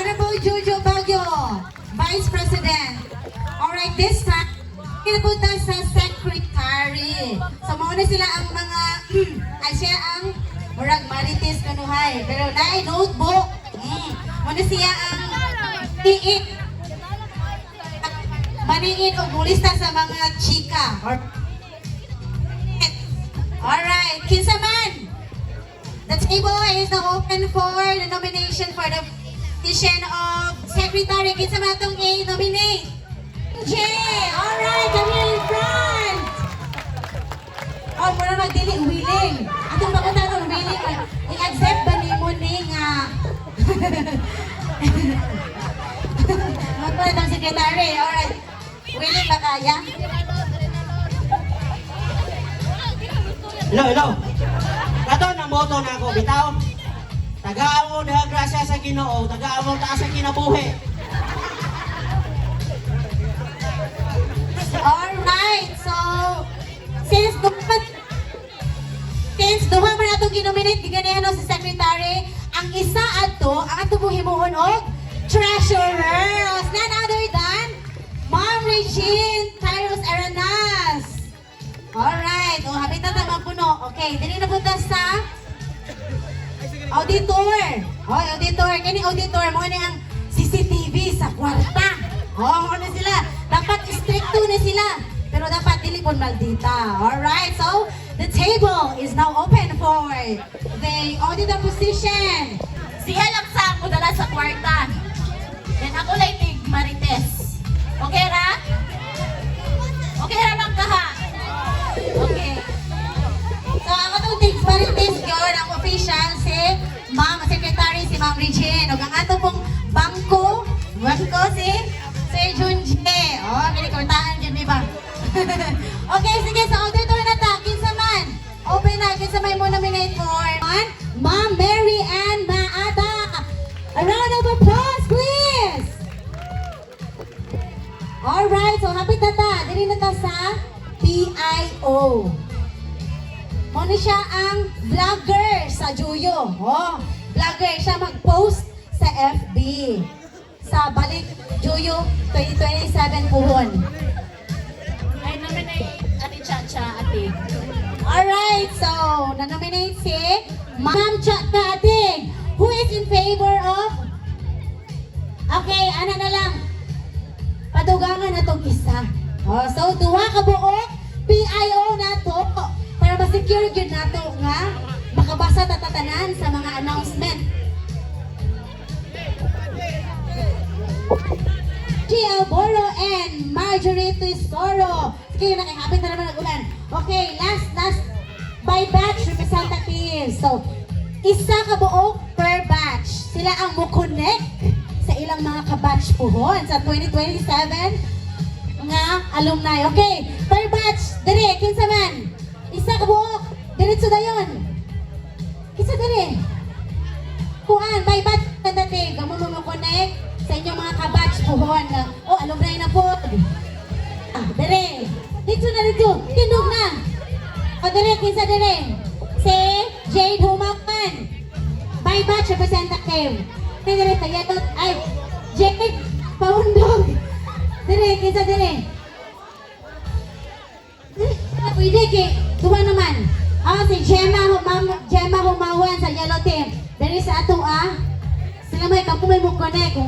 Honorable Jojo Baguio, Vice President. Alright, this time, pinapunta sa Secretary. So, mauna sila ang mga, siya ang murag marites kanuhay. Pero naay notebook. Mauna siya ang iik. Maniin o mulista sa mga chika. Alright, kinsa man. The table is now open for the nomination for the position of Secretary. Kinsa man itong i-nominate? Jay! Alright, come here in front! Oh, muna magdili-willing. Atong pagkatang willing, i-accept ba ni mo ni nga? Magpala itong Secretary. Alright. Willing ba kaya? Hello. Kato na moto na ako, bitaw. Tagaan mo na grasya sa Ginoo, tagaan mo taas sa kinabuhi. Alright, so since duha man atong ginominate giganihan si Secretary, ang isa ato ang ato himuon og treasurer. None other than Ma'am Regine Tyros Aranas. Alright, habit na tayo puno. Okay, dili na punta sa auditor. Hoy, auditor. Kani auditor mo ni ang CCTV sa kwarta. Ano sila? Dapat stricto na sila. Pero dapat dili pon maldita. Alright, so the table is now open for the auditor position. Siya lang sa ako dala sa kwarta. Then ako lang tig marites. Okay ra? Okay ra bang kaha? Okay. So ako itong tig-marites yun, ang official si Ma'am Secretary, si Ma'am Regine. O ang ato pong bangko si Sir Junji. Oh, kinikurtaan dyan, di ba? Okay, sige, sa auditor na ta, kinsa man. Open na, kinsa may mo nominate for Ma'am Mary Ann Maata. A round of applause, please! Alright, so hapit na ta. Dili na ta sa PIO. Muna siya ang vlogger sa Juyo. Oh, vlogger siya mag-post sa FB. Sa Balik Juyo 2027 puhon. I nominate Ate Chacha, Ate. Alright, so na-nominate si Ma'am Chacha Ating. Who is in favor of? Okay, ano na lang. Padugangan na itong isa. Oh, so duha ka buok PIO na to para ma-secure yun na to nga makabasa tatatanan sa mga announcement. Gia Boro and Marjorie Tuisoro. Sige, nakihapit na naman ang ulan. Okay, last by batch representatives. So, isa ka buok per batch. Sila ang mo-connect sa ilang mga kabatch puhon sa 2027 nga alumni. Okay, per batch, dire, kinsa man. Isa ka buok, diretso dayon. Kinsa dire? Kuan, by batch kandating, kamo mo connect sa inyong mga kabatch puhon. Oh, alumni na po. Dire, dito na dito, tindog na. O dire, kinsa dire? Si Jade Humakan. By batch representative. Dire, tayatot, ay, Jade Paundog. Dire, kinsa dire? Pwede kay duwa naman. Si Gemma Humawan sa yellow team. Dari sa ato sila may kampumay mo connect.